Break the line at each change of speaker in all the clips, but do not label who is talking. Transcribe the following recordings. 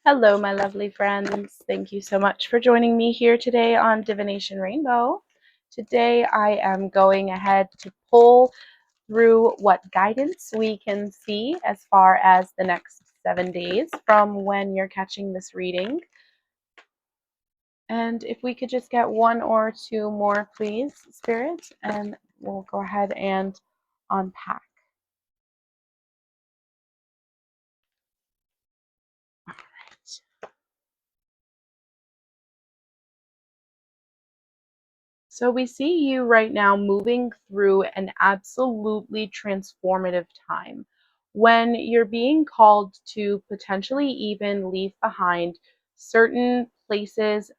Hello, my lovely friends. Thank you so much for joining me here today on Divination Rainbow. Today I am going ahead to pull through what guidance we can see as far as the next 7 days from when you're catching this reading. And if we could just get one or two more, please, Spirit, and we'll go ahead and unpack. All right. So we see you right now moving through an absolutely transformative time when you're being called to potentially even leave behind certain places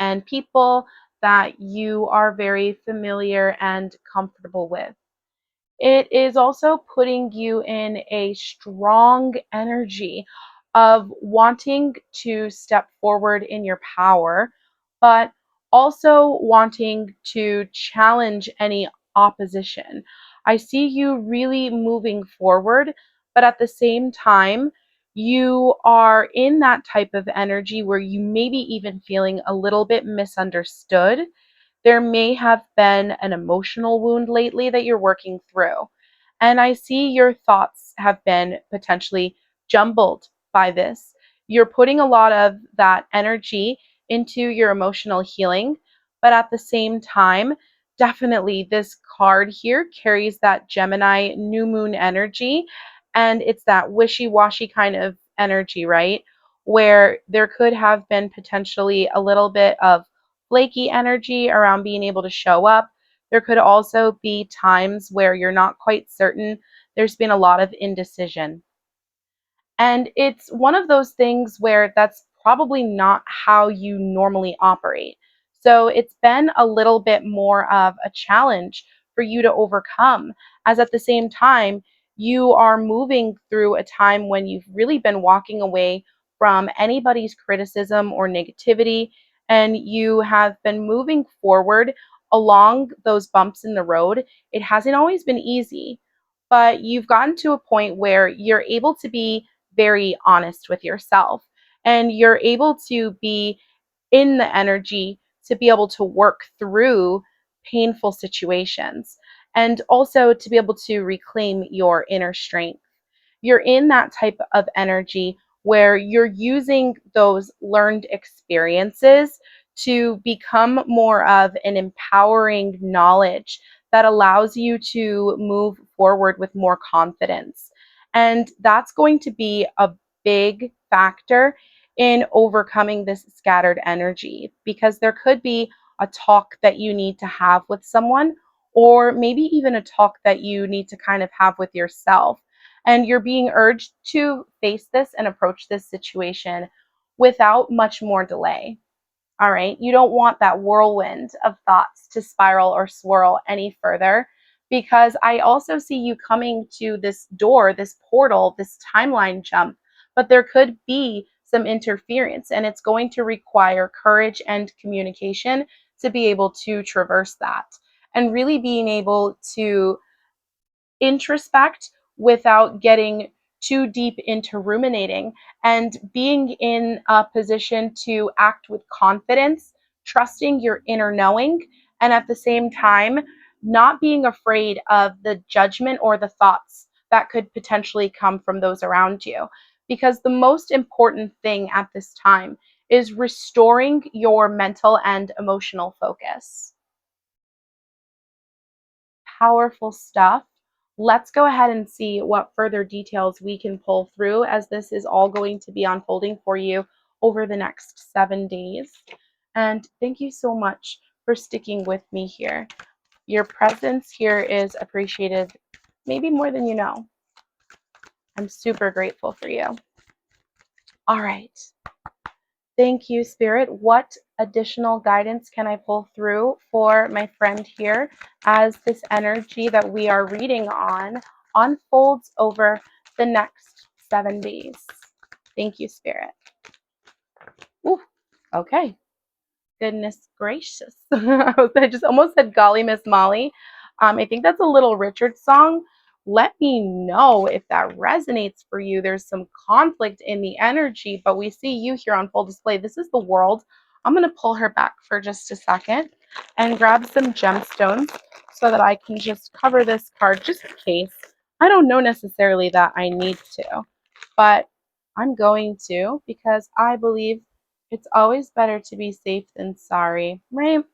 and people that you are very familiar and comfortable with. It is also putting you in a strong energy of wanting to step forward in your power, but also wanting to challenge any opposition. I see you really moving forward, but at the same time, you are in that type of energy where you may be even feeling a little bit misunderstood. There may have been an emotional wound lately that you're working through. And I see your thoughts have been potentially jumbled by this. You're putting a lot of that energy into your emotional healing, but at the same time, definitely this card here carries that Gemini new moon energy. And it's that wishy washy kind of energy, right? Where there could have been potentially a little bit of flaky energy around being able to show up. There could also be times where you're not quite certain. There's been a lot of indecision. And it's one of those things where that's probably not how you normally operate. So it's been a little bit more of a challenge for you to overcome, as at the same time, you are moving through a time when you've really been walking away from anybody's criticism or negativity, and you have been moving forward along those bumps in the road. It hasn't always been easy, but you've gotten to a point where you're able to be very honest with yourself and you're able to be in the energy to be able to work through painful situations and also to be able to reclaim your inner strength. You're in that type of energy where you're using those learned experiences to become more of an empowering knowledge that allows you to move forward with more confidence. And that's going to be a big factor in overcoming this scattered energy because there could be a talk that you need to have with someone, or maybe even a talk that you need to kind of have with yourself, and you're being urged to face this and approach this situation without much more delay. All right. You don't want that whirlwind of thoughts to spiral or swirl any further, because I also see you coming to this door, this portal, this timeline jump, but there could be some interference and it's going to require courage and communication to be able to traverse that and really being able to introspect without getting too deep into ruminating and being in a position to act with confidence, trusting your inner knowing, and at the same time, not being afraid of the judgment or the thoughts that could potentially come from those around you. Because the most important thing at this time is restoring your mental and emotional focus. Powerful stuff. Let's go ahead and see what further details we can pull through, as this is all going to be unfolding for you over the next 7 days. And thank you so much for sticking with me here. Your presence here is appreciated, maybe more than you know. I'm super grateful for you. All right. Thank you, Spirit. What additional guidance can I pull through for my friend here as this energy that we are reading on unfolds over the next 7 days? Thank you, Spirit. Ooh, okay. Goodness gracious. I just almost said Golly Miss Molly. I think that's a Little Richard song Let me know if that resonates for you. There's some conflict in the energy, but we see you here on full display. This is the world. I'm going to pull her back for just a second and grab some gemstones so that I can just cover this card just in case. I don't know necessarily that I need to, but I'm going to because I believe it's always better to be safe than sorry, right?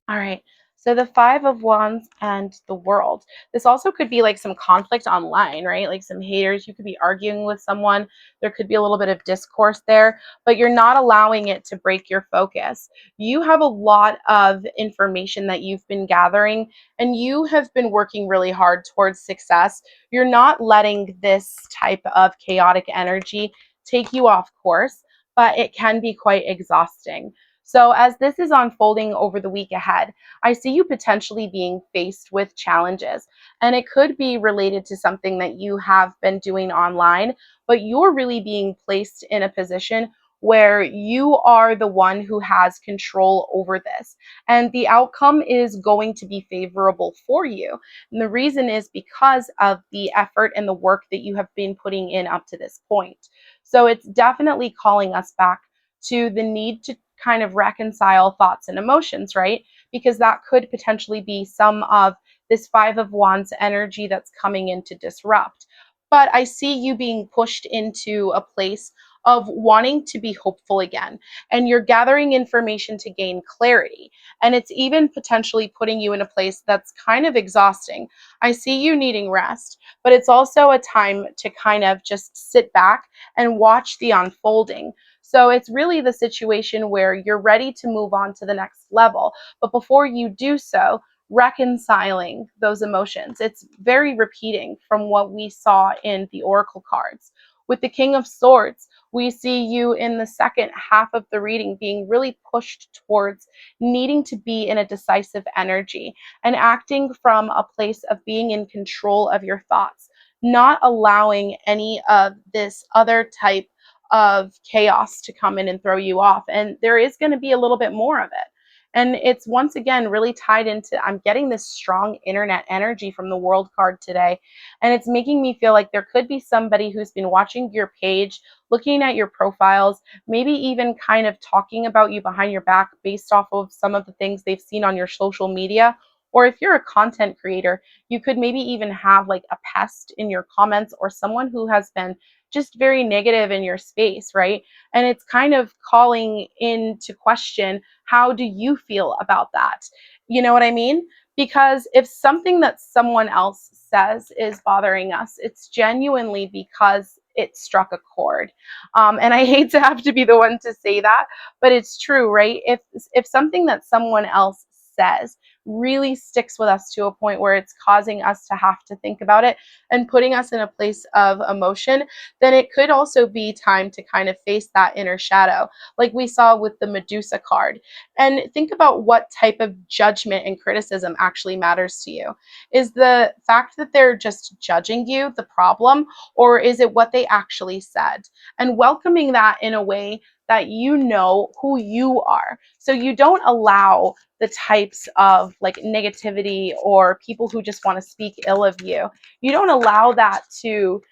All right. So the Five of Wands and the World. This also could be like some conflict online, right? Like some haters. You could be arguing with someone. There could be a little bit of discourse there, but you're not allowing it to break your focus. You have a lot of information that you've been gathering, and you have been working really hard towards success. You're not letting this type of chaotic energy take you off course, but it can be quite exhausting. So, as this is unfolding over the week ahead, I see you potentially being faced with challenges. And it could be related to something that you have been doing online, but you're really being placed in a position where you are the one who has control over this. And the outcome is going to be favorable for you. And the reason is because of the effort and the work that you have been putting in up to this point. So, it's definitely calling us back to the need to kind of reconcile thoughts and emotions, right? Because that could potentially be some of this Five of Wands energy that's coming in to disrupt. But I see you being pushed into a place of wanting to be hopeful again. And you're gathering information to gain clarity. And it's even potentially putting you in a place that's kind of exhausting. I see you needing rest, but it's also a time to kind of just sit back and watch the unfolding. So it's really the situation where you're ready to move on to the next level. But before you do so, reconciling those emotions. It's very repeating from what we saw in the Oracle cards. With the King of Swords, we see you in the second half of the reading being really pushed towards needing to be in a decisive energy and acting from a place of being in control of your thoughts, not allowing any of this other type of chaos to come in and throw you off. And there is going to be a little bit more of it. And it's once again really tied into, I'm getting this strong internet energy from the World card today. And it's making me feel like there could be somebody who's been watching your page, looking at your profiles, maybe even kind of talking about you behind your back based off of some of the things they've seen on your social media. Or if you're a content creator, you could maybe even have like a pest in your comments or someone who has been just very negative in your space, right? And it's kind of calling into question, how do you feel about that? You know what I mean? Because if something that someone else says is bothering us, it's genuinely because it struck a chord. And I hate to have to be the one to say that, but it's true, right? If something that someone else says really sticks with us to a point where it's causing us to have to think about it and putting us in a place of emotion, then it could also be time to kind of face that inner shadow, like we saw with the Medusa card. And think about what type of judgment and criticism actually matters to you. Is the fact that they're just judging you the problem, or is it what they actually said? And welcoming that in a way that you know who you are. So you don't allow the types of like negativity or people who just want to speak ill of you. You don't allow that to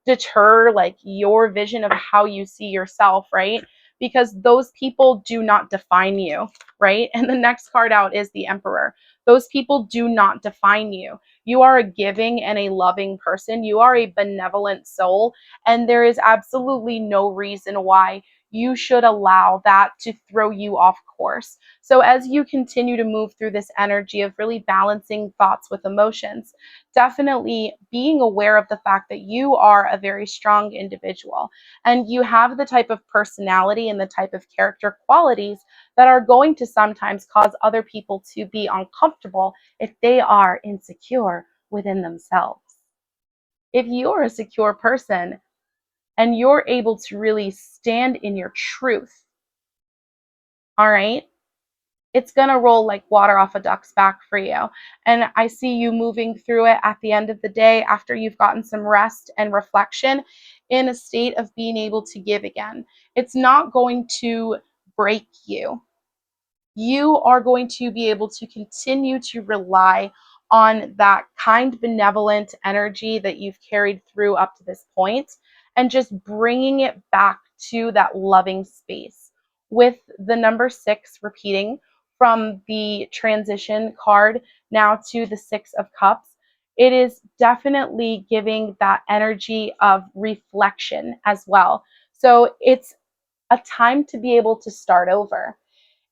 deter like your vision of how you see yourself, right? Because those people do not define you, right? And the next card out is the Emperor. Those people do not define you. You are a giving and a loving person. You are a benevolent soul, and there is absolutely no reason why you should allow that to throw you off course. So as you continue to move through this energy of really balancing thoughts with emotions, definitely being aware of the fact that you are a very strong individual and you have the type of personality and the type of character qualities that are going to sometimes cause other people to be uncomfortable if they are insecure within themselves. If you're a secure person and you're able to really stand in your truth, all right, it's going to roll like water off a duck's back for you. And I see you moving through it at the end of the day after you've gotten some rest and reflection in a state of being able to give again. It's not going to break you. You are going to be able to continue to rely on that kind, benevolent energy that you've carried through up to this point, and just bringing it back to that loving space. With the number 6 repeating from the transition card now to the 6 of Cups, it is definitely giving that energy of reflection as well. So it's a time to be able to start over.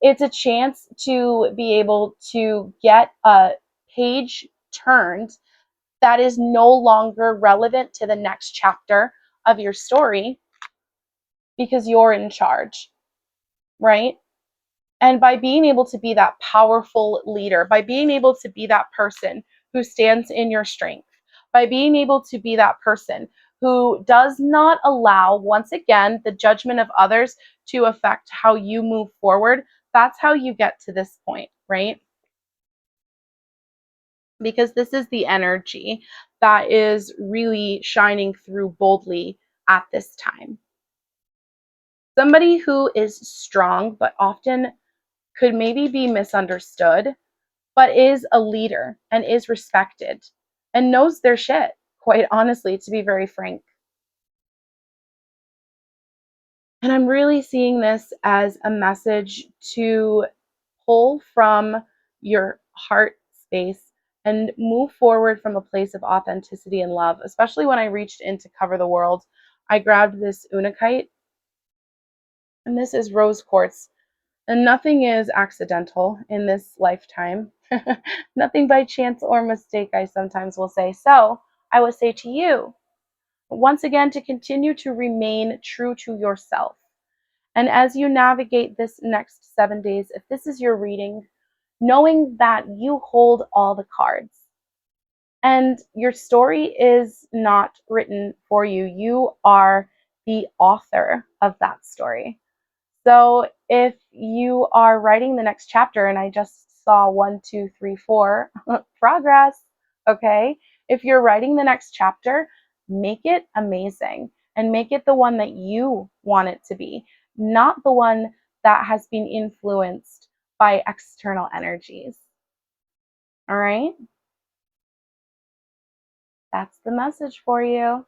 It's a chance to be able to get a page turned that is no longer relevant to the next chapter of your story because you're in charge, right? And by being able to be that powerful leader, by being able to be that person who stands in your strength, by being able to be that person who does not allow, once again, the judgment of others to affect how you move forward, that's how you get to this point, right? Because this is the energy that is really shining through boldly at this time. Somebody who is strong, but often could maybe be misunderstood, but is a leader and is respected and knows their shit, quite honestly, to be very frank. And I'm really seeing this as a message to pull from your heart space and move forward from a place of authenticity and love. Especially when I reached in to cover the world, I grabbed this unakite, and this is rose quartz. And nothing is accidental in this lifetime. Nothing by chance or mistake, I sometimes will say. So I would say to you, once again, to continue to remain true to yourself. And as you navigate this next 7 days, if this is your reading, knowing that you hold all the cards and your story is not written for you, you are the author of that story. So if you are writing the next chapter, and I just saw 1, 2, 3, 4 progress, okay? If you're writing the next chapter, make it amazing and make it the one that you want it to be, not the one that has been influenced by external energies. All right? That's the message for you.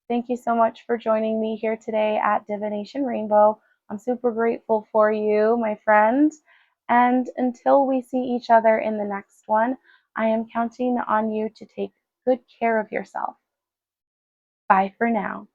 Thank you so much for joining me here today at Divination Rainbow. I'm super grateful for you, my friend. And until we see each other in the next one, I am counting on you to take good care of yourself. Bye for now.